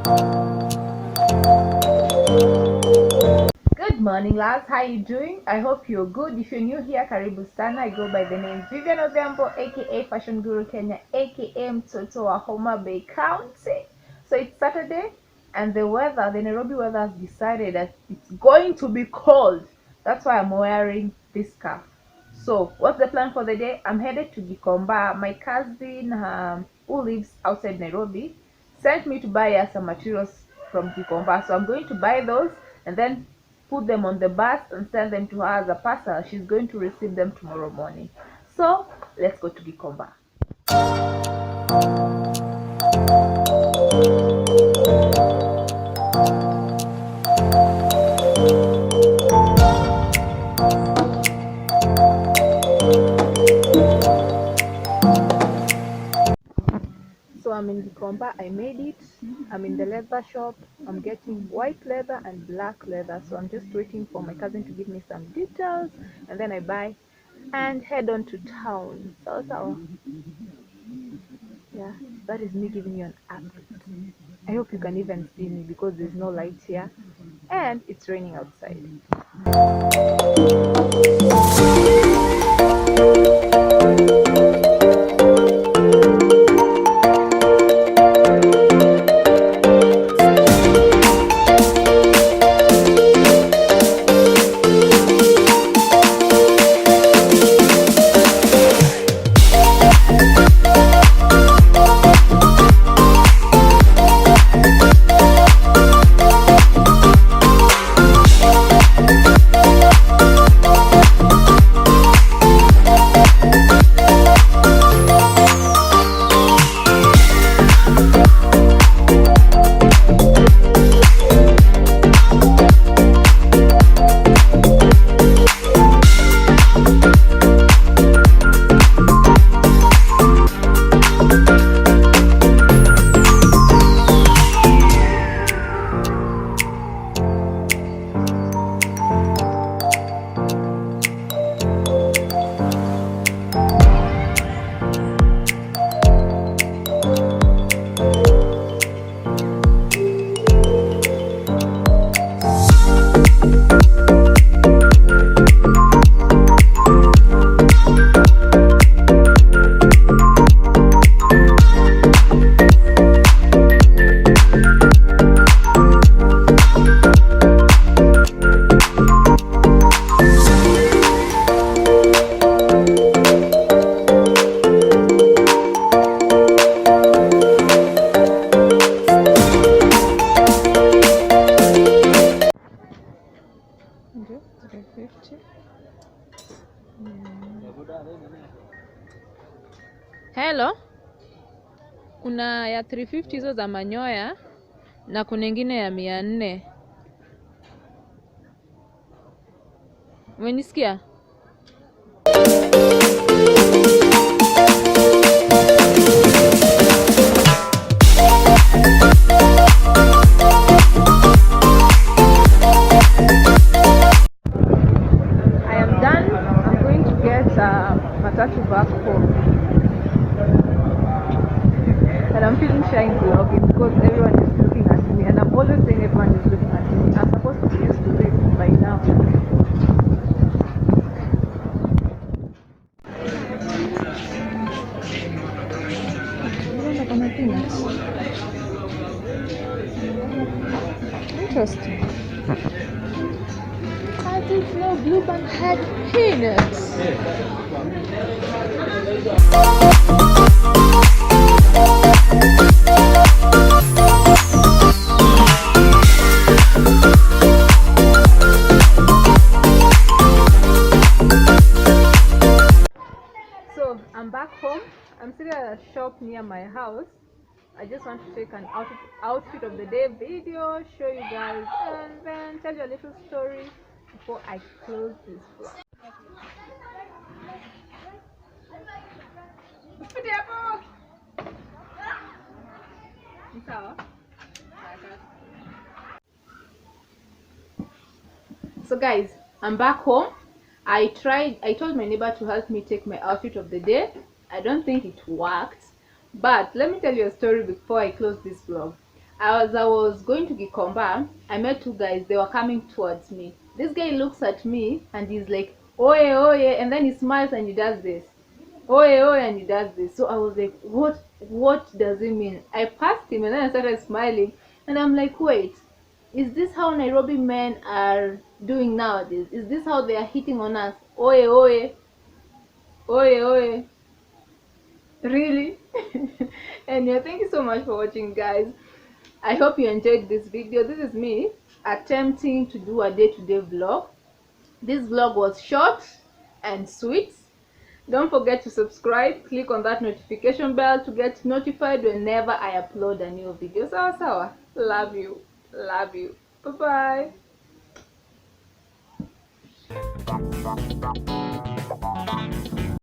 Good morning, lads. How you doing? I hope you're good. If you're new here, karibu sana. I go by the name Vivian Odhiambo, aka Fashion Guru Kenya, aka Mtoto wa Homa Bay County. So it's Saturday, and the Nairobi weather has decided that it's going to be cold. That's why I'm wearing this scarf. So what's the plan for the day? I'm headed to Gikomba. My cousin, who lives outside Nairobi, sent me to buy her some materials from Gikomba. So I'm going to buy those and then put them on the bus and send them to her as a parcel. She's going to receive them tomorrow morning. So let's go to Gikomba. So I'm in Gikomba. I made it. I'm in the leather shop. I'm getting white leather and black leather. So I'm just waiting for my cousin to give me some details, and then I buy and head on to town. So yeah, that is me giving you an update. I hope you can even see me because there's no light here and it's raining outside. Hello, kuna ya 350 hizo za manyoya na kuna ingine ya 400. Umenisikia? I am done. I'm going to get matatu back home. And I'm feeling shy in vlogging because everyone is looking at me, and I'm always saying everyone is looking at me. I'm supposed to be used to this by now. Interesting. I didn't know Blue Band had peanuts. So I'm back home. I'm sitting at a shop near my house. I just want to take an outfit of the day video, show you guys, and then tell you a little story before I close this vlog. So guys, I'm back home. I told my neighbor to help me take my outfit of the day. I don't think it worked, but let me tell you a story before I close this vlog. As I was going to Gikomba, I met two guys. They were coming towards me. This guy looks at me and he's like, oye, oye, and then he smiles and he does this. Oye, oye, and he does this. So I was like, what does it mean? I passed him and then I started smiling. And I'm like, wait, is this how Nairobi men are doing nowadays? Is this how they are hitting on us? Oye, oye, oye, oye. Really? And yeah, thank you so much for watching, guys. I hope you enjoyed this video. This is me attempting to do a day-to-day vlog. This vlog was short and sweet. Don't forget to subscribe. Click on that notification bell to get notified whenever I upload a new video. Sawa sawa. Love you. Love you. Bye bye.